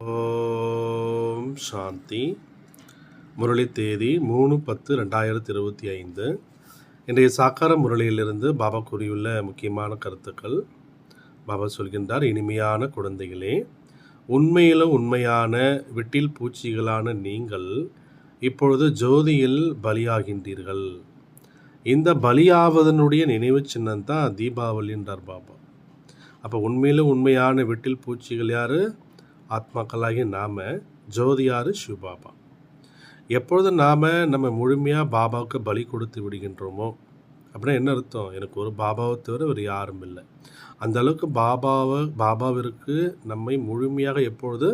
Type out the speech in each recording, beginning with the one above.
ஓம் சாந்தி. முரளி தேதி 3/10/2025. இன்றைய சாக்கார முரளியிலிருந்து பாபா கூறியுள்ள முக்கியமான கருத்துக்கள். பாபா சொல்கின்றார், இனிமையான குழந்தைகளே, உண்மையிலும் உண்மையான விட்டில் பூச்சிகளான நீங்கள் இப்பொழுது ஜோதியில் பலியாகின்றீர்கள். இந்த பலியாவதனுடைய நினைவு சின்னம்தான் தீபாவளின்றார் பாபா. அப்போ உண்மையிலும் உண்மையான விட்டில் பூச்சிகள் யார்? ஆத்மாக்களாகி நாம். ஜோதி யார்? சிவபாபா. எப்பொழுது நாம் நம்ம முழுமையாக பாபாவுக்கு பலி கொடுத்து விடுகின்றோமோ அப்படின்னா என்ன அர்த்தம்? எனக்கு ஒரு பாபாவை தவிர வேறு யாரும் இல்லை. அந்த அளவுக்கு பாபாவிற்கு நம்மை முழுமையாக எப்பொழுது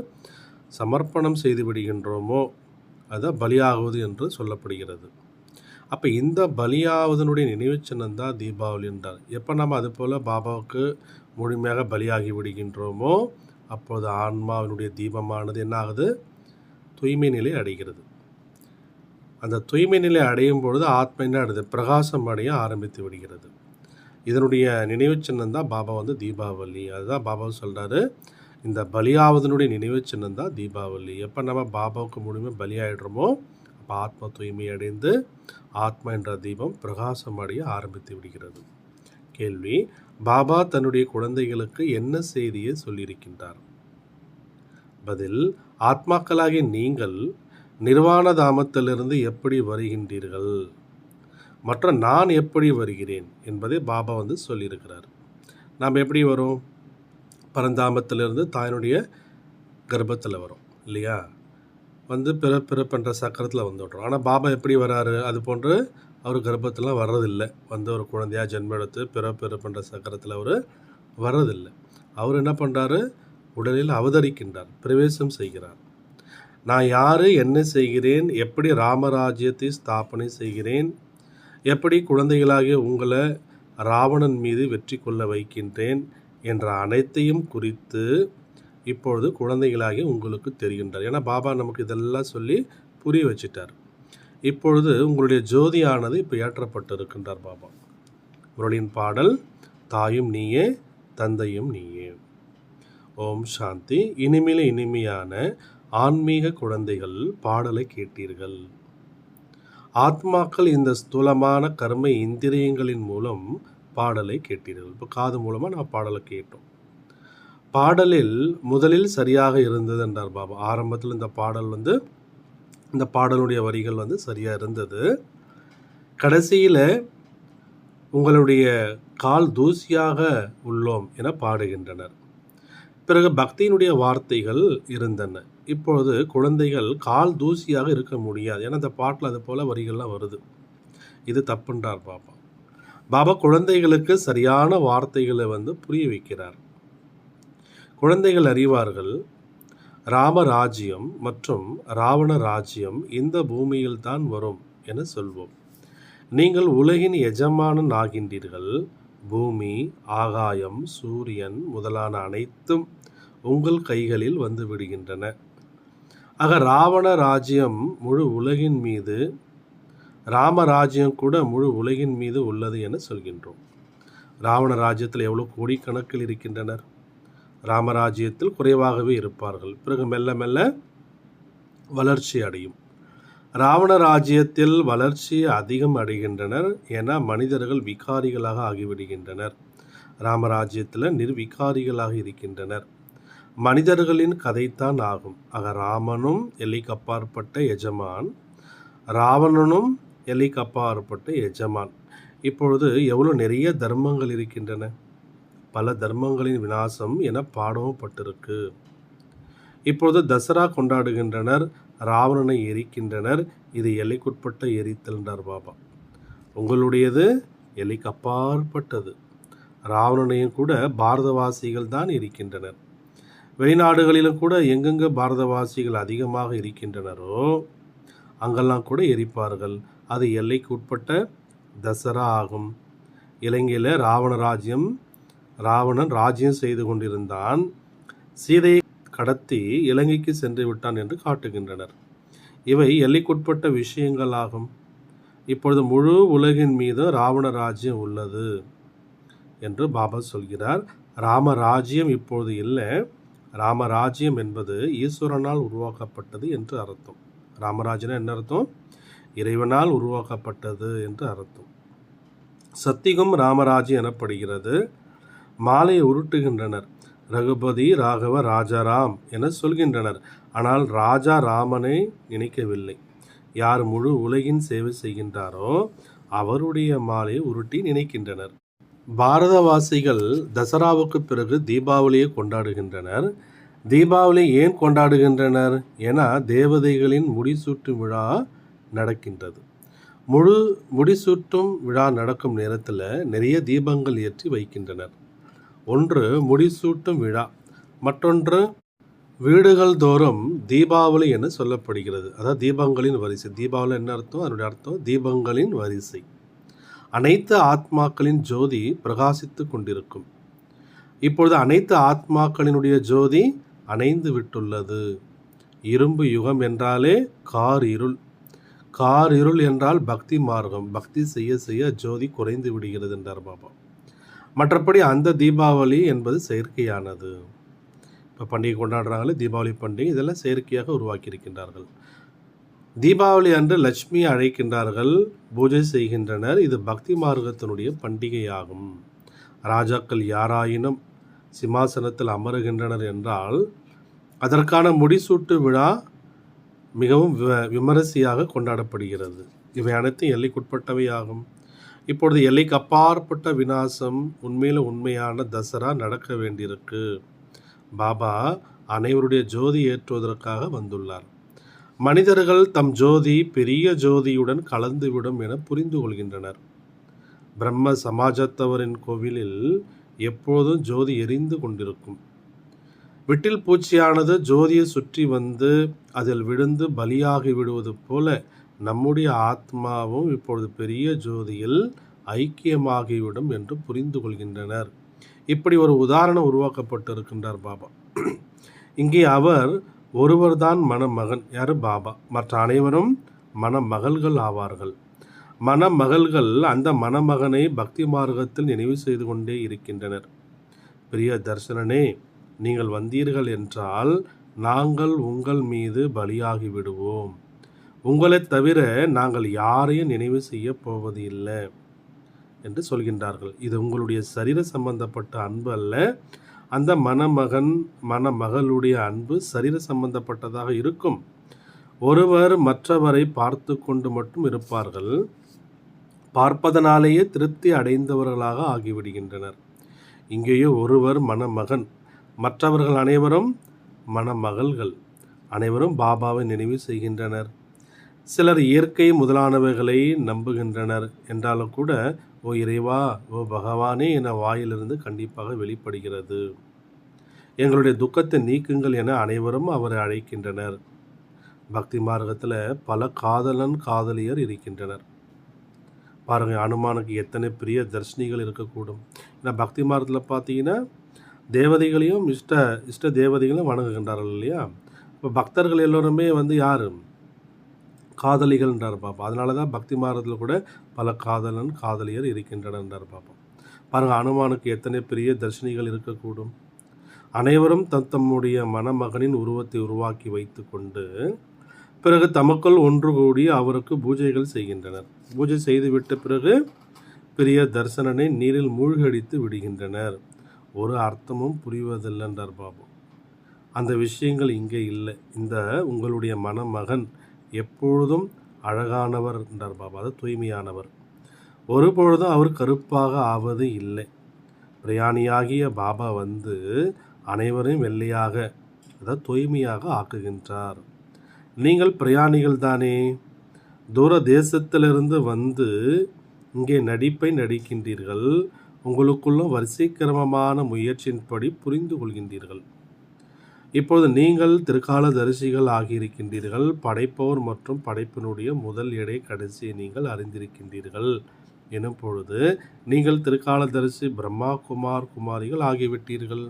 சமர்ப்பணம் செய்து விடுகின்றோமோ அதுதான் பலியாகுவது என்று சொல்லப்படுகிறது. அப்போ இந்த பலியாவதனுடைய நினைவு சின்னம் தான் தீபாவளி என்றார். எப்போ நம்ம அது போல் பாபாவுக்கு முழுமையாக பலியாகி விடுகின்றோமோ அப்போது ஆன்மாவினுடைய தீபமானது என்ன ஆகுது? தூய்மை நிலை அடைகிறது. அந்த தூய்மை நிலை அடையும் பொழுது ஆத்மா என்ன ஆகுது? பிரகாசம் அடைய ஆரம்பித்து விடுகிறது. இதனுடைய நினைவு சின்னம் தான் பாபா தீபாவளி. அதுதான் பாபா சொல்கிறாரு, இந்த பலியாவதனுடைய நினைவு சின்னம் தான் தீபாவளி. எப்போ நம்ம பாபாவுக்கு முழுமையாக பலியாயிடுறோமோ அப்போ ஆத்மா தூய்மை அடைந்து ஆத்மா என்ற தீபம் பிரகாசம் அடைய ஆரம்பித்து விடுகிறது. கேள்வி: பாபா தன்னுடைய குழந்தைகளுக்கு என்ன செய்தியை சொல்லியிருக்கின்றார்? பதில்: ஆத்மாக்களாகிய நீங்கள் நிர்வாண தாமத்திலிருந்து எப்படி வருகின்றீர்கள் மற்றும் நான் எப்படி வருகிறேன் என்பதை பாபா சொல்லியிருக்கிறார். நாம் எப்படி வரோம்? பரந்தாமத்திலிருந்து தாயினுடைய கர்ப்பத்தில் வரும் இல்லையா? பிறப்புன்ற சக்கரத்தில் வந்துடுறோம். ஆனால் பாபா எப்படி வராரு? அது போன்று அவர் கர்ப்பத்திலாம் வர்றதில்லை. ஒரு குழந்தையாக ஜென்மம் எடுத்து பிறப்புன்ற சக்கரத்தில் அவர் வர்றதில்லை. அவர் என்ன பண்ணுறாரு? உடலில் அவதரிக்கின்றார், பிரவேசம் செய்கிறார். நான் யார், என்ன செய்கிறேன், எப்படி ராமராஜ்யத்தை ஸ்தாபனை செய்கிறேன், எப்படி குழந்தைகளாகிய உங்களை ராவணன் மீது வெற்றி கொள்ள வைக்கின்றேன் என்ற அனைத்தையும் குறித்து இப்பொழுது குழந்தைகளாகிய உங்களுக்கு தெரிகின்றார். ஏன்னா பாபா நமக்கு இதெல்லாம் சொல்லி புரிய வச்சிட்டார். இப்பொழுது உங்களுடைய ஜோதியானது இப்போ ஏற்றப்பட்டிருக்கின்றார் பாபா. முரளியின் பாடல்: தாயும் நீயே, தந்தையும் நீயே. ஓம் சாந்தி. இனிமையில இனிமையான ஆன்மீக குழந்தைகள், பாடலை கேட்டீர்கள். ஆத்மாக்கள் இந்த ஸ்தூலமான கர்ம இந்திரியங்களின் மூலம் பாடலை கேட்டீர்கள். இப்போ காது மூலமாக நான் பாடலை கேட்டோம். பாடலில் முதலில் சரியாக இருந்தது என்றார் பாபா. ஆரம்பத்தில் இந்த பாடல் இந்த பாடலுடைய வரிகள் சரியாக இருந்தது. கடைசியில் உங்களுடைய கால் தூசியாக உள்ளோம் என பாடுகின்றனர். பிறகு பக்தியினுடைய வார்த்தைகள் இருந்தன. இப்பொழுது குழந்தைகள் கால் தூசியாக இருக்க முடியாது. ஏன்னா இந்த பாட்டில் அது போல் வரிகள்லாம் வருது. இது தப்புன்றார் பாபா. பாபா குழந்தைகளுக்கு சரியான வார்த்தைகளை புரிய வைக்கிறார். குழந்தைகள் அறிவார்கள், ராமராஜ்யம் மற்றும் ராவண ராஜ்யம் இந்த பூமியில் தான் வரும் என சொல்வோம். நீங்கள் உலகின் எஜமானன் ஆகின்றீர்கள். பூமி, ஆகாயம், சூரியன் முதலான அனைத்தும் உங்கள் கைகளில் வந்து விடுகின்றன. ஆக ராவண ராஜ்யம் முழு உலகின் மீது, ராமராஜ்யம் கூட முழு உலகின் மீது உள்ளது என சொல்கின்றோம். ராவண ராஜ்யத்தில் எவ்வளோ கோடிக்கணக்கில் இருக்கின்றனர். ராமராஜ்யத்தில் குறைவாகவே இருப்பார்கள். பிறகு மெல்ல மெல்ல வளர்ச்சி அடையும். ராவண ராஜ்யத்தில் வளர்ச்சி அதிகம் அடைகின்றனர். ஏன்னா மனிதர்கள் விகாரிகளாக ஆகிவிடுகின்றனர். ராமராஜ்யத்தில் நிர்விகாரிகளாக இருக்கின்றனர். மனிதர்களின் கதைத்தான் ஆகும். ஆக ராமனும் எல்லைக்கு அப்பாற்பட்ட எஜமான், ராவணனும் எல்லைக்கு அப்பாற்பட்ட எஜமான். இப்பொழுது எவ்வளோ நிறைய தர்மங்கள் இருக்கின்றன. பல தர்மங்களின் விநாசம் என பாடவும் பட்டிருக்கு. இப்பொழுது தசரா கொண்டாடுகின்றனர், ராவணனை எரிக்கின்றனர். இது எல்லைக்குட்பட்ட எரித்தல் என்றார் பாபா. உங்களுடையது எல்லைக்கு அப்பாற்பட்டது. ராவணனையும் கூட பாரதவாசிகள் தான் இருக்கின்றனர். வெளிநாடுகளிலும் கூட எங்கெங்கே பாரதவாசிகள் அதிகமாக இருக்கின்றனரோ அங்கெல்லாம் கூட எரிப்பார்கள். அது எல்லைக்கு உட்பட்ட தசரா ஆகும். இலங்கையில் ராவணன் ராஜ்யம் செய்து கொண்டிருந்தான். சீதையை கடத்தி இலங்கைக்கு சென்று விட்டான் என்று காட்டுகின்றனர். இவை எல்லைக்குட்பட்ட விஷயங்கள் ஆகும். இப்பொழுது முழு உலகின் மீது ராவண ராஜ்யம் உள்ளது என்று பாபா சொல்கிறார். ராமராஜ்யம் இப்பொழுது இல்லை, ராமராஜ்யம் என்பது ஈஸ்வரனால் உருவாக்கப்பட்டது என்று அர்த்தம். ராமராஜ்யம் என்ன அர்த்தம்? இறைவனால் உருவாக்கப்பட்டது என்று அர்த்தம். சத்தியுகம் ராமராஜ்யம் எனப்படுகிறது. மாலையை உருட்டுகின்றனர். ரகுபதி ராகவ ராஜாராம் என சொல்கின்றனர். ஆனால் ராஜா ராமனை நினைக்கவில்லை. யார் முழு உலகின் சேவை செய்கின்றாரோ அவருடைய மாலையை உருட்டி நினைக்கின்றனர். பாரதவாசிகள் தசராவுக்கு பிறகு தீபாவளியை கொண்டாடுகின்றனர். தீபாவளி ஏன் கொண்டாடுகின்றனர் என தேவதைகளின் முடிசூட்டும் விழா நடக்கின்றது. முடிசூட்டும் விழா நடக்கும் நேரத்தில் நிறைய தீபங்கள் ஏற்றி வைக்கின்றனர். ஒன்று முடிசூட்டும் விழா, மற்றொன்று வீடுகள் தோறும் தீபாவளி என சொல்லப்படுகிறது. அதாவது தீபங்களின் வரிசை. தீபாவளி என்ன அர்த்தம்? அதனுடைய அர்த்தம் தீபங்களின் வரிசை. அனைத்து ஆத்மாக்களின் ஜோதி பிரகாசித்து கொண்டிருக்கும். இப்பொழுது அனைத்து ஆத்மாக்களினுடைய ஜோதி அணைந்து விட்டுள்ளது. இரும்பு யுகம் என்றாலே கார் இருள். கார் இருள் என்றால் பக்தி மார்க்கம். பக்தி செய்ய செய்ய ஜோதி குறைந்து விடுகிறது என்றார் பாபா. மற்றபடி அந்த தீபாவளி என்பது செயற்கையானது. இப்போ பண்டிகை கொண்டாடுறாங்களே, தீபாவளி பண்டிகை, இதெல்லாம் செயற்கையாக உருவாக்கியிருக்கின்றார்கள். தீபாவளி அன்று லட்சுமியை அழைக்கின்றார்கள், பூஜை செய்கின்றனர். இது பக்தி மார்க்கத்தினுடைய பண்டிகையாகும். ராஜாக்கள் யாராயினும் சிம்மாசனத்தில் அமருகின்றனர் என்றால் அதற்கான முடிசூட்டு விழா மிகவும் விமரிசையாக கொண்டாடப்படுகிறது. இவை அனைத்தும் எல்லைக்குட்பட்டவை ஆகும். இப்பொழுது எல்லைக்கு அப்பாற்பட்ட விநாசம், உண்மையான தசரா நடக்க வேண்டியிருக்கு. பாபா அனைவருடைய ஜோதி ஏற்றுவதற்காக வந்துள்ளார். மனிதர்கள் தம் ஜோதி பெரிய ஜோதியுடன் கலந்துவிடும் என புரிந்து கொள்கின்றனர். பிரம்ம சமாஜத்தவரின் கோவிலில் எப்போதும் ஜோதி எரிந்து கொண்டிருக்கும். விட்டில் பூச்சியானது ஜோதியை சுற்றி வந்து அதில் விழுந்து பலியாகி விடுவது போல நம்முடைய ஆத்மாவும் இப்பொழுது பெரிய ஜோதியில் ஐக்கியமாகிவிடும் என்று புரிந்து கொள்கின்றனர். இப்படி ஒரு உதாரணம் உருவாக்கப்பட்டிருக்கின்றார் பாபா. இங்கே அவர் ஒருவர்தான் மணமகன். யார்? பாபா. மற்ற அனைவரும் மணமகள்கள் ஆவார்கள். மணமகள்கள் அந்த மணமகனை பக்தி மார்க்கத்தில் நினைவு செய்து கொண்டே இருக்கின்றனர். பிரிய தர்சனனே, நீங்கள் வந்தீர்கள் என்றால் நாங்கள் உங்கள் மீது பலியாகி விடுவோம். உங்களை தவிர நாங்கள் யாரையும் நினைவு செய்ய போவது இல்லை என்று சொல்கின்றார்கள். இது உங்களுடைய சரீர சம்பந்தப்பட்ட அன்பு அல்ல. அந்த மணமகளுடைய அன்பு சரீர சம்பந்தப்பட்டதாக இருக்கும். ஒருவர் மற்றவரை பார்த்து கொண்டு மட்டும் இருப்பார்கள். பார்ப்பதனாலேயே திருப்தி அடைந்தவர்களாக ஆகிவிடுகின்றனர். இங்கேயோ ஒருவர் மணமகன், மற்றவர்கள் அனைவரும் மணமகள்கள். அனைவரும் பாபாவை நினைவு செய்கின்றனர். சிலர் இயற்கை முதலானவைகளை நம்புகின்றனர் என்றாலும் கூட ஓ இறைவா, ஓ பகவானே என வாயிலிருந்து கண்டிப்பாக வெளிப்படுகிறது. எங்களுடைய துக்கத்தை நீக்குங்கள் என அனைவரும் அவரை அழைக்கின்றனர். பக்தி மார்க்கத்தில் பல காதலியர் இருக்கின்றனர். பாருங்கள், அனுமானுக்கு எத்தனை பெரிய தர்ஷினிகள் இருக்கக்கூடும். ஏன்னா பக்தி மார்க்கத்தில் பார்த்தீங்கன்னா தேவதைகளையும் இஷ்ட தேவதைகளையும் வணங்குகின்றார்கள் இல்லையா? இப்போ பக்தர்கள் எல்லோருமே யார்? காதலிகள்ன்றார் பாப்பா. அதனால தான் பக்தி மார்க்கத்தில் கூட பல காதலியர் இருக்கின்றனர் பாப்பா. பாருங்கள், அனுமானுக்கு எத்தனை பெரிய தர்ஷினிகள் இருக்கக்கூடும். அனைவரும் தம்முடைய மணமகனின் உருவத்தை உருவாக்கி வைத்து கொண்டு பிறகு தமக்குள் ஒன்று கூடி அவருக்கு பூஜைகள் செய்கின்றனர். பூஜை செய்துவிட்ட பிறகு பெரிய தர்சனனை நீரில் மூழ்கடித்து விடுகின்றனர். ஒரு அர்த்தமும் புரிவதில்லை என்றார் பாபு. அந்த விஷயங்கள் இங்கே இல்லை. இந்த உங்களுடைய மணமகன் எப்பொழுதும் அழகானவர் என்றார் பாபா. அது தூய்மையானவர். ஒருபொழுதும் அவர் கருப்பாக ஆவது இல்லை. பிரயாணியாகிய பாபா அனைவரையும் வெள்ளையாக, அதாவது தூய்மையாக ஆக்குகின்றார். நீங்கள் பிரயாணிகள் தானே. தூர தேசத்திலிருந்து இங்கே நடிப்பை நடிக்கின்றீர்கள். உங்களுக்குள்ளும் வரிசைக்கிரமமான முயற்சியின்படி புரிந்து கொள்கின்றீர்கள். இப்போது நீங்கள் திருக்கால தரிசிகள் ஆகியிருக்கின்றீர்கள். படைப்பவர் மற்றும் படைப்பினுடைய முதல் எடை கடைசியை நீங்கள் அறிந்திருக்கின்றீர்கள் எனும் பொழுது நீங்கள் திருக்கால தரிசி பிரம்மா குமாரிகள் ஆகிவிட்டீர்கள்.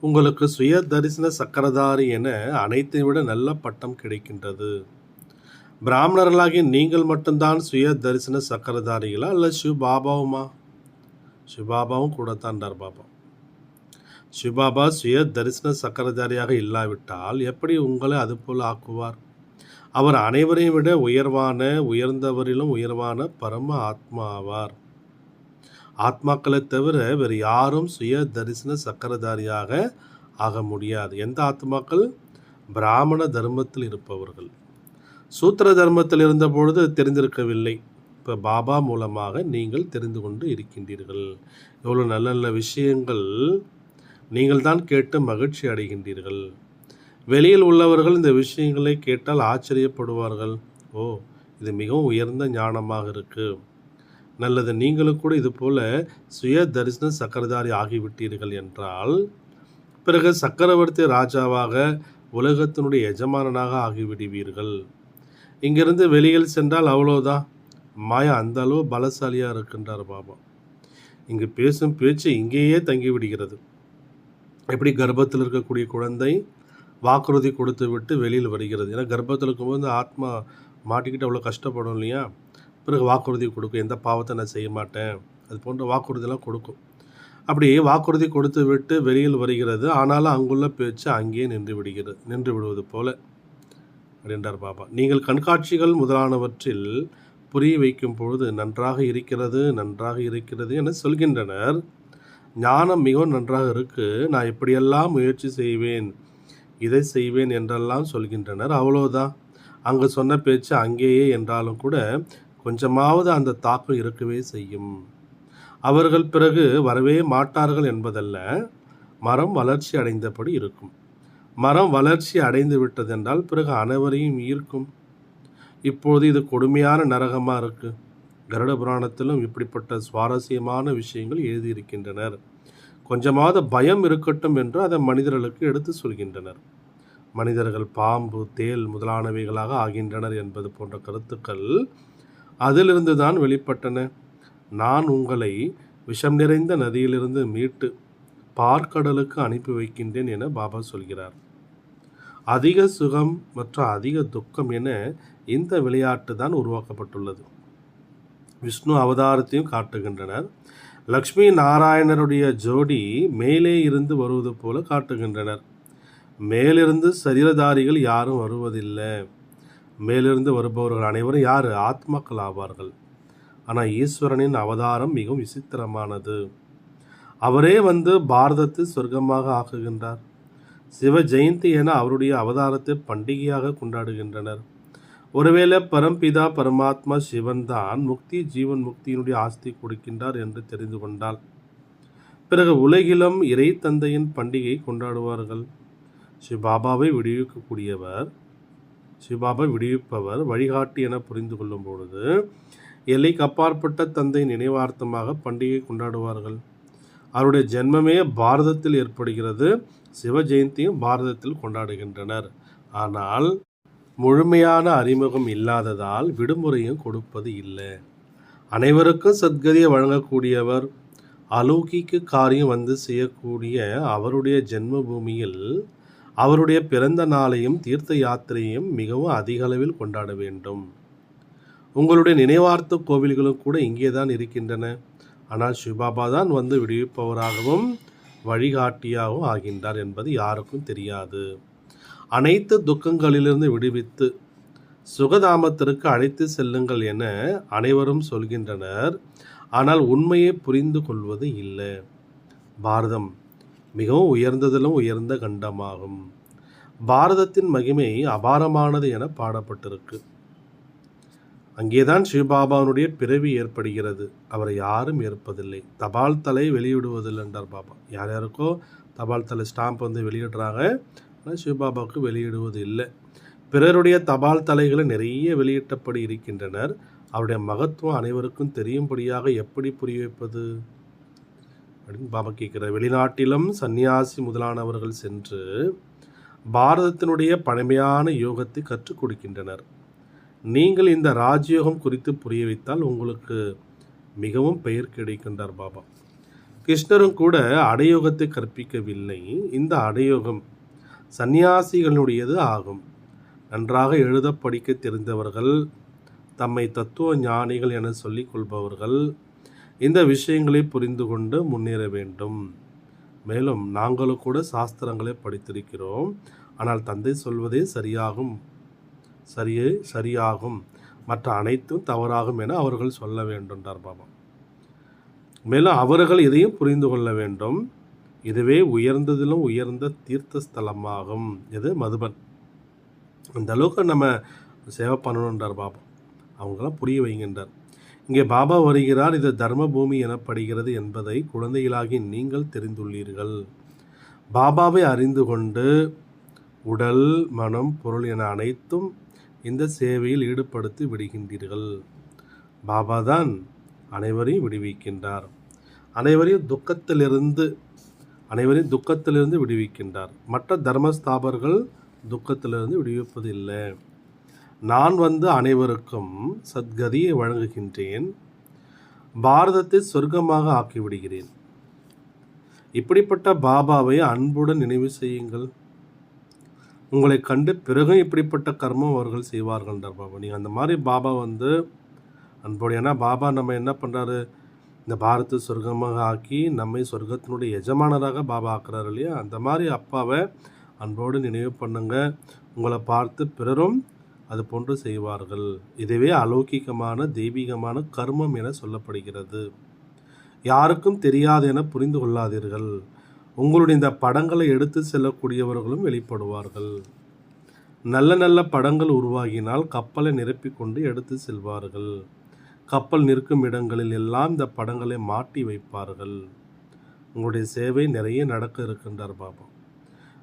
உங்களுக்கு சுய தரிசன சக்கரதாரி என அனைத்தை விட நல்ல பட்டம் கிடைக்கின்றது. பிராமணர்களாகிய நீங்கள் மட்டும்தான் சுய தரிசன சக்கரதாரிகளா? அல்ல சிவபாபாவுமா? சிவபாபாவும் கூடத்தான் பாபா. சிவபாபா சுய தரிசன சக்கரதாரியாக இல்லாவிட்டால் எப்படி உங்களை அதுபோல் ஆக்குவார்? அவர் அனைவரையும் விட உயர்ந்தவரிலும் உயர்வான பரம ஆத்மா ஆவார். ஆத்மாக்களை தவிர வேறு யாரும் சுய தரிசன சக்கரதாரியாக ஆக முடியாது. எந்த ஆத்மாக்கள்? பிராமண தர்மத்தில் இருப்பவர்கள். சூத்திர தர்மத்தில் இருந்த பொழுது தெரிந்திருக்கவில்லை. இப்போ பாபா மூலமாக நீங்கள் தெரிந்து கொண்டு இருக்கின்றீர்கள். எவ்வளோ நல்ல நல்ல விஷயங்கள் நீங்கள் தான் கேட்டு மகிழ்ச்சி அடைகின்றீர்கள். வெளியில் உள்ளவர்கள் இந்த விஷயங்களை கேட்டால் ஆச்சரியப்படுவார்கள். ஓ, இது மிகவும் உயர்ந்த ஞானமாக இருக்குது, நல்லது, நீங்களும் கூட இது போல சுய தரிசன சக்கரதாரி ஆகிவிட்டீர்கள் என்றால் பிறகு சக்கரவர்த்தி ராஜாவாக உலகத்தினுடைய எஜமானனாக ஆகிவிடுவீர்கள். இங்கிருந்து வெளியில் சென்றால் அவ்வளோதான். மாயா அந்த அளவு பலசாலியாக இருக்கின்றார் பாபா. இங்கு பேசும் பேச்சு இங்கேயே தங்கிவிடுகிறது. எப்படி கர்ப்பத்தில் இருக்கக்கூடிய குழந்தை வாக்குறுதி கொடுத்து விட்டு வெளியில் வருகிறது. ஏன்னா கர்ப்பத்தில் இருக்கும்போது ஆத்மா மாட்டிக்கிட்டு அவ்வளோ கஷ்டப்படும் இல்லையா? பிறகு வாக்குறுதி கொடுக்கும், எந்த பாவத்தை நான் செய்ய மாட்டேன், அது போன்ற வாக்குறுதியெல்லாம் கொடுக்கும். அப்படி வாக்குறுதி கொடுத்து விட்டு வெளியில் வருகிறது. ஆனாலும் அங்குள்ள பேச்சு அங்கேயே நின்று விடுவது போல அப்படின்றார் பாபா. நீங்கள் கண்காட்சிகள் முதலானவற்றில் புரிய வைக்கும் பொழுது நன்றாக இருக்கிறது என சொல்கின்றனர். ஞானம் மிகவும் நன்றாக இருக்கு, நான் இப்படியெல்லாம் முயற்சி செய்வேன், இதை செய்வேன் என்றெல்லாம் சொல்கின்றனர். அவ்வளோதான். அங்கு சொன்ன பேச்சு அங்கேயே என்றாலும் கூட கொஞ்சமாவது அந்த தாக்கம் இருக்கவே செய்யும். அவர்கள் பிறகு வரவே மாட்டார்கள் என்பதல்ல, மரம் வளர்ச்சி அடைந்தபடி இருக்கும். மரம் வளர்ச்சி அடைந்து விட்டதென்றால் பிறகு அனைவரையும் ஈர்க்கும். இப்போது இது கொடுமையான நரகமாக இருக்குது. கருட புராணத்திலும் இப்படிப்பட்ட சுவாரஸ்யமான விஷயங்கள் எழுதியிருக்கின்றனர். கொஞ்சமாவது பயம் இருக்கட்டும் என்று அதை மனிதர்களுக்கு எடுத்து சொல்கின்றனர். மனிதர்கள் பாம்பு, தேல் முதலானவைகளாக ஆகின்றனர் என்பது போன்ற கருத்துக்கள் அதிலிருந்து தான் வெளிப்பட்டன. நான் உங்களை விஷம் நிறைந்த நதியிலிருந்து மீட்டு பார்க்கடலுக்கு அனுப்பி வைக்கின்றேன் என பாபா சொல்கிறார். அதிக சுகம் மற்றும் அதிக துக்கம் என இந்த விளையாட்டு தான் உருவாக்கப்பட்டுள்ளது. விஷ்ணு அவதாரத்தையும் காட்டுகின்றனர். லக்ஷ்மி நாராயணருடைய ஜோடி மேலே இருந்து வருவது போல காட்டுகின்றனர். மேலிருந்து சரீரதாரிகள் யாரும் வருவதில்லை. மேலிருந்து வருபவர்கள் அனைவரும் யார்? ஆத்மாக்கள் ஆவார்கள். ஆனால் ஈஸ்வரனின் அவதாரம் மிகவும் விசித்திரமானது. அவரே வந்து பாரதத்தை சொர்க்கமாக ஆக்குகின்றார். சிவ ஜெயந்தி என அவருடைய அவதாரத்தை பண்டிகையாக கொண்டாடுகின்றனர். ஒருவேளை பரம்பிதா பரமாத்மா சிவன் தான் ஜீவன் முக்தியினுடைய ஆஸ்தி கொடுக்கின்றார் என்று தெரிந்து கொண்டால் பிறகு உலகிலும் இறை தந்தையின் பண்டிகை கொண்டாடுவார்கள். சிவபாபாவை விடுவிப்பவர் வழிகாட்டி என புரிந்து கொள்ளும் பொழுது எல்லைக்கு அப்பாற்பட்ட தந்தை நினைவார்த்தமாக பண்டிகை கொண்டாடுவார்கள். அவருடைய ஜென்மமே பாரதத்தில் ஏற்படுகிறது. சிவ ஜெயந்தியும் பாரதத்தில் கொண்டாடுகின்றனர். ஆனால் முழுமையான அறிமுகம் இல்லாததால் விடுமுறையும் கொடுப்பது இல்லை. அனைவருக்கும் சத்கதியை வழங்கக்கூடியவர், அலௌகிக்க காரியம் வந்து செய்யக்கூடிய அவருடைய ஜென்ம பூமியில் அவருடைய பிறந்த நாளையும் தீர்த்த யாத்திரையும் மிகவும் அதிக அளவில் கொண்டாட வேண்டும். உங்களுடைய நினைவார்த்த கோவில்களும் கூட இங்கே தான் இருக்கின்றன. ஆனால் சிவபாபா தான் வந்து விடுவிப்பவராகவும் வழிகாட்டியாகவும் ஆகின்றார் என்பது யாருக்கும் தெரியாது. அனைத்து துக்கங்களிலிருந்து விடுவித்து சுகதாமத்திற்கு அழைத்து செல்லுங்கள் என அனைவரும் சொல்கின்றனர். ஆனால் உண்மையை புரிந்து கொள்வது இல்லை. பாரதம் மிகவும் உயர்ந்ததிலும் உயர்ந்த கண்டமாகும். பாரதத்தின் மகிமை அபாரமானது என பாடப்பட்டிருக்கு. அங்கேதான் சிவபாபாவுடைய பிறவி ஏற்படுகிறது. அவரை யாரும் ஏற்பதில்லை. தபால் தலை வெளியிடுவதில்லை என்றார் பாபா. யார் யாருக்கோ தபால் தலை ஸ்டாம்ப் வந்து வெளியிடுறாங்க, ஆனால் சிவபாபாவுக்கு வெளியிடுவது இல்லை. பிறருடைய தபால் தலைகளை நிறைய வெளியிட்டபடி இருக்கின்றனர். அவருடைய மகத்துவம் அனைவருக்கும் தெரியும்படியாக எப்படி புரிய வைப்பது அப்படின்னு பாபா கேட்கிறார். வெளிநாட்டிலும் சன்னியாசி முதலானவர்கள் சென்று பாரதத்தினுடைய பழமையான யோகத்தை கற்றுக் கொடுக்கின்றனர். நீங்கள் இந்த ராஜயோகம் குறித்து புரிய வைத்தால் உங்களுக்கு மிகவும் பெயர் கிடைக்கின்றார் பாபா. கிருஷ்ணரும் கூட அடையோகத்தை கற்பிக்கவில்லை. இந்த அடையோகம் சந்நியாசிகளுடையது ஆகும். நன்றாக எழுத படிக்க தெரிந்தவர்கள், தம்மை தத்துவ ஞானிகள் என சொல்லிக் கொள்பவர்கள் இந்த விஷயங்களை புரிந்து கொண்டு முன்னேற வேண்டும். மேலும் நாங்களும் கூட சாஸ்திரங்களை படித்திருக்கிறோம். ஆனால் தந்தை சொல்வதே சரியாகும், மற்ற அனைத்தும் தவறாகும் என அவர்கள் சொல்ல வேண்டும்ன்றார் பாபா. மேலும் அவர்கள் இதையும் புரிந்து கொள்ள வேண்டும். இதுவே உயர்ந்ததிலும் உயர்ந்த தீர்த்த ஸ்தலமாகும். இது மதுபன். அந்த அளவுக்கு நம்ம சேவை பண்ணணுன்றார் பாபா. அவங்களாம் புரிய வைக்கின்றார். இங்கே பாபா வருகிறார். இது தர்ம பூமி எனப்படுகிறது என்பதை குழந்தைகளாகி நீங்கள் தெரிந்துள்ளீர்கள். பாபாவை அறிந்து கொண்டு உடல், மனம், பொருள் என அனைத்தும் இந்த சேவையில் ஈடுபடுத்தி விடுகின்றீர்கள். பாபா தான் அனைவரையும் விடுவிக்கின்றார். அனைவரையும் துக்கத்திலிருந்து விடுவிக்கின்றார். மற்ற தர்மஸ்தாபர்கள் துக்கத்திலிருந்து விடுவிப்பது இல்லை. நான் அனைவருக்கும் சத்கதியை வழங்குகின்றேன். பாரதத்தை சொர்க்கமாக ஆக்கிவிடுகிறேன். இப்படிப்பட்ட பாபாவை அன்புடன் நினைவு செய்யுங்கள். உங்களை கண்டு பிறகு இப்படிப்பட்ட கர்மம் அவர்கள் செய்வார்கள் பாபா. நீங்கள் அந்த மாதிரி பாபா அன்போடு, ஏன்னா பாபா நம்ம என்ன பண்ணுறாரு, இந்த பாரத்தை சொர்க்கமாக ஆக்கி நம்மை சொர்க்கத்தினுடைய எஜமானராக பாபா ஆக்குறாரு இல்லையா. அந்த மாதிரி அப்பாவை அன்போடு நினைவு பண்ணுங்க. உங்களை பார்த்து பிறரும் அது போன்று செய்வார்கள். இதுவே அலௌகிகமான தெய்வீகமான கர்மம் என சொல்லப்படுகிறது. யாருக்கும் தெரியாது என புரிந்து கொள்ளாதீர்கள். உங்களுடைய இந்த படங்களை எடுத்து செல்லக்கூடியவர்களும் வெளிப்படுவார்கள். நல்ல நல்ல படங்கள் உருவாகினால் கப்பலை நிரப்பிக்கொண்டு எடுத்து செல்வார்கள். கப்பல் நிற்கும் இடங்களில் எல்லாம் இந்த படங்களை மாட்டி வைப்பார்கள். உங்களுடைய சேவை நிறைய நடக்க இருக்கின்றார் பாபா.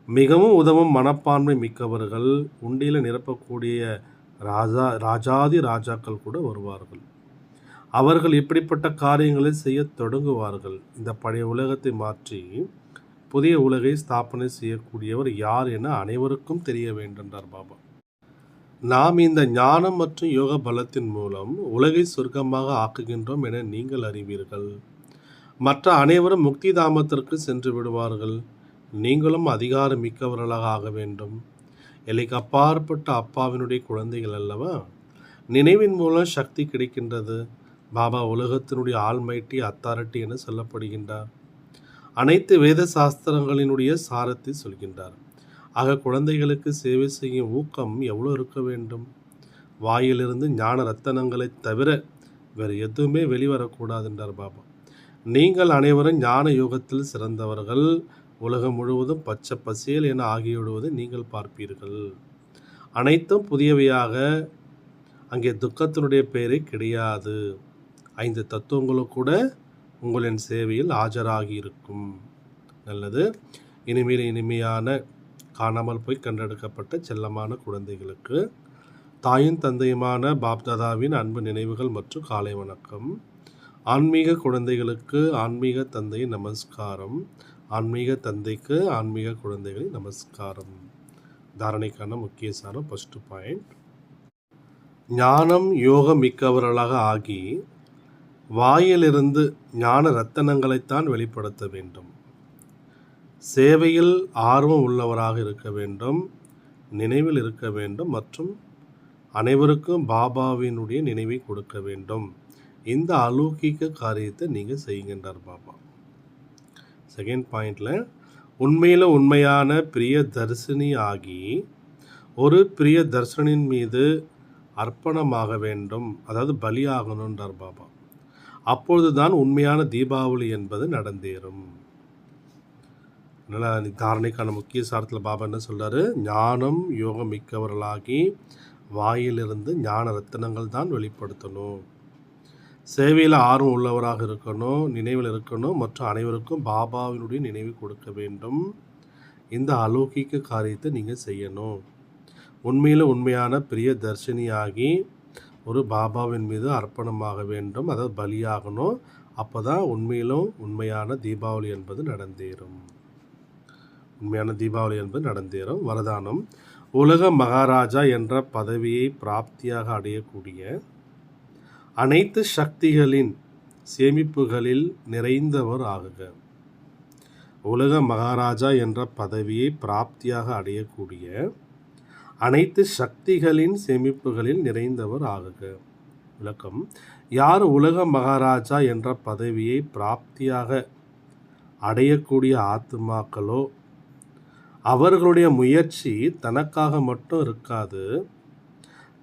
மிகவும் உதவும் மனப்பான்மை மிக்கவர்கள், உண்டியில் நிரப்பக்கூடிய ராஜாதி ராஜாக்கள் கூட வருவார்கள். அவர்கள் இப்படிப்பட்ட காரியங்களை செய்ய தொடங்குவார்கள். இந்த பழைய உலகத்தை மாற்றி புதிய உலகை ஸ்தாபனை செய்யக்கூடியவர் யார் என அனைவருக்கும் தெரிய வேண்டும்ன்றார் பாபா. நாம் இந்த ஞானம் மற்றும் யோக பலத்தின் மூலம் உலகை சொர்க்கமாக ஆக்குகின்றோம் என நீங்கள் அறிவீர்கள். மற்ற அனைவரும் முக்தி தாமத்திற்கு சென்று விடுவார்கள். நீங்களும் அதிகாரம் மிக்கவர்களாக ஆக வேண்டும். எல்லைக்கு அப்பாற்பட்ட அப்பாவினுடைய குழந்தைகள் அல்லவா. நினைவின் மூலம் சக்தி கிடைக்கின்றது. பாபா உலகத்தினுடைய ஆல்மைட்டி அத்தாரிட்டி என சொல்லப்படுகின்றார். அனைத்து வேத சாஸ்திரங்களினுடைய சாரத்தை சொல்கின்றார். ஆக குழந்தைகளுக்கு சேவை செய்யும் ஊக்கம் எவ்வளோ இருக்க வேண்டும். வாயிலிருந்து ஞான ரத்தனங்களை தவிர வேறு எதுவுமே வெளிவரக்கூடாது என்றார் பாபா. நீங்கள் அனைவரும் ஞான யோகத்தில் சிறந்தவர்கள். உலகம் முழுவதும் பச்சை பசேல் என ஆகிவிடுவதை நீங்கள் பார்ப்பீர்கள். அனைத்தும் புதியவையாக. அங்கே துக்கத்தினுடைய பெயரே கிடையாது. 5 தத்துவங்களும் கூட உங்களின் சேவையில் ஆஜராகி இருக்கும். நல்லது. இனிமையான காணாமல் போய் கண்டெடுக்கப்பட்ட செல்லமான குழந்தைகளுக்கு தாயும் தந்தையுமான பாப்தாதாவின் அன்பு நினைவுகள் மற்றும் காலை வணக்கம். ஆன்மீக குழந்தைகளுக்கு ஆன்மீக தந்தை நமஸ்காரம். ஆன்மீக தந்தைக்கு ஆன்மீக குழந்தைகளின் நமஸ்காரம். தாரணைக்கான முக்கிய சாரம். ஃபர்ஸ்ட் பாயிண்ட், ஞானம் யோகம் மிக்கவர்களாக ஆகி வாயிலிருந்து ஞான ரத்தனங்களைத்தான் வெளிப்படுத்த வேண்டும். சேவையில் ஆர்வம் உள்ளவராக இருக்க வேண்டும். நினைவில் இருக்க வேண்டும் மற்றும் அனைவருக்கும் பாபாவினுடைய நினைவை கொடுக்க வேண்டும். இந்த அலௌகிக காரியத்தை நீங்கள் செய்கின்றார் பாபா. செகண்ட் பாயிண்டில், உண்மையில் உண்மையான பிரிய தரிசனி ஆகி ஒரு பிரிய தர்சனின் மீது அர்ப்பணமாக வேண்டும். அதாவது பலியாகணுன்றார் பாபா. அப்பொழுது தான் உண்மையான தீபாவளி என்பது நடந்தேறும். அதனால் தாரணைக்கான முக்கிய சாரத்தில் பாபா என்ன சொல்கிறாரு, ஞானம் யோகம் மிக்கவர்களாகி வாயிலிருந்து ஞான ரத்தினங்கள் தான் வெளிப்படுத்தணும். சேவையில் ஆர்வம் உள்ளவராக இருக்கணும். நினைவில் இருக்கணும் மற்றும் அனைவருக்கும் பாபாவினுடைய நினைவு கொடுக்க வேண்டும். இந்த அலௌகிக காரியத்தை நீங்கள் செய்யணும். உண்மையில் உண்மையான பிரிய தர்ஷினியாகி ஒரு பாபாவின் மீது அர்ப்பணமாக வேண்டும். அதாவது பலியாகணும். அப்போ தான் உண்மையிலும் உண்மையான தீபாவளி என்பது நடந்தேறும். வரதானம், உலக மகாராஜா என்ற பதவியை பிராப்தியாக அடையக்கூடிய அனைத்து சக்திகளின் சேமிப்புகளில் நிறைந்தவர் ஆகுக. உலக மகாராஜா என்ற பதவியை பிராப்தியாக அடையக்கூடிய அனைத்து சக்திகளின் சேமிப்புகளில் நிறைந்தவர் ஆகுக. விளக்கம், யார் உலக மகாராஜா என்ற பதவியை பிராப்தியாக அடையக்கூடிய ஆத்துமாக்களோ அவர்களுடைய முயற்சி தனக்காக மட்டும் இருக்காது.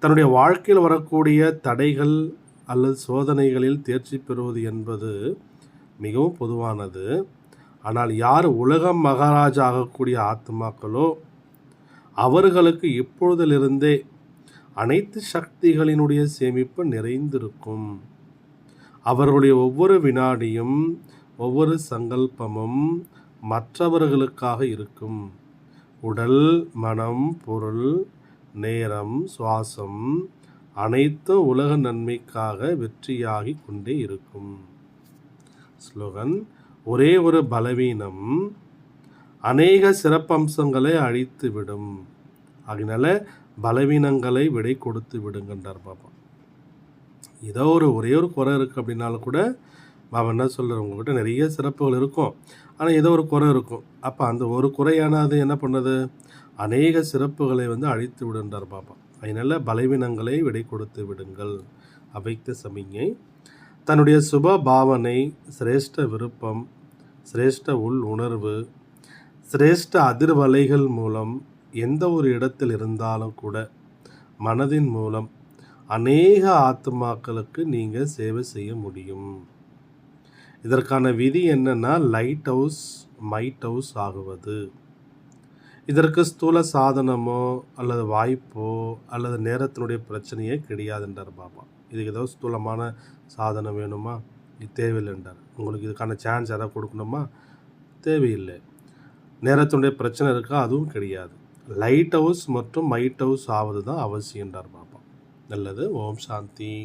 தன்னுடைய வாழ்க்கையில் வரக்கூடிய தடைகள் அல்லது சோதனைகளில் தேர்ச்சி பெறுவது என்பது மிகவும் பொதுவானது. ஆனால் யார் உலகம் மகாராஜா ஆகக்கூடிய ஆத்துமாக்களோ அவர்களுக்கு இப்பொழுதிலிருந்தே அனைத்து சக்திகளினுடைய சேமிப்பு நிறைந்திருக்கும். அவர்களுடைய ஒவ்வொரு வினாடியும் ஒவ்வொரு சங்கல்பமும் மற்றவர்களுக்காக இருக்கும். உடல், மனம், பொருள், நேரம், சுவாசம் அனைத்தும் உலக நன்மைக்காக வெற்றியாகி கொண்டே இருக்கும். ஸ்லோகன்: ஒரே ஒரு பலவீனம் அநேக சிறப்பம்சங்களை அழித்துவிடும். அதனால பலவீனங்களை விடை கொடுத்து விடுங்கன்றார் பாபா. ஏதோ ஒரே ஒரு குறை இருக்குது அப்படின்னாலும் கூட பாபா என்ன சொல்கிறார், உங்கள்கிட்ட நிறைய சிறப்புகள் இருக்கும், ஆனால் ஏதோ ஒரு குறை இருக்கும். அப்போ அந்த ஒரு குறையான அது என்ன பண்ணுது, அநேக சிறப்புகளை அழித்து விடுன்றார் பாபா. அதனால் பலவீனங்களை விடை கொடுத்து விடுங்கள். அவைத்த சமிஞை: தன்னுடைய சுப பாவனை, சிரேஷ்ட விருப்பம், சிரேஷ்ட உள் உணர்வு, சிரேஷ்ட அதிர்வலைகள் மூலம் எந்த ஒரு இடத்தில் இருந்தாலும் கூட மனதின் மூலம் அநேக ஆத்துமாக்களுக்கு நீங்கள் சேவை செய்ய முடியும். இதற்கான விதி என்னன்னா, லைட் ஹவுஸ் மைட் ஹவுஸ் ஆகுவது. இதற்கு ஸ்தூல சாதனமோ அல்லது வாய்ப்போ அல்லது நேரத்தினுடைய பிரச்சனையே கிடையாதுன்றார் பாபா. இதுக்கு ஏதோ ஸ்தூலமான சாதனம் வேணுமா, இது தேவையில்லைன்றார். உங்களுக்கு இதுக்கான சான்ஸ் யாராவது கொடுக்கணுமா, தேவையில்லை. நேரத்தினுடைய பிரச்சனை இருக்கா, அதுவும் கிடையாது. லைட் ஹவுஸ் மற்றும் மைட் ஹவுஸ் ஆவது தான் அவசியன்றார் பாபா. நல்லது. ஓம் சாந்தி.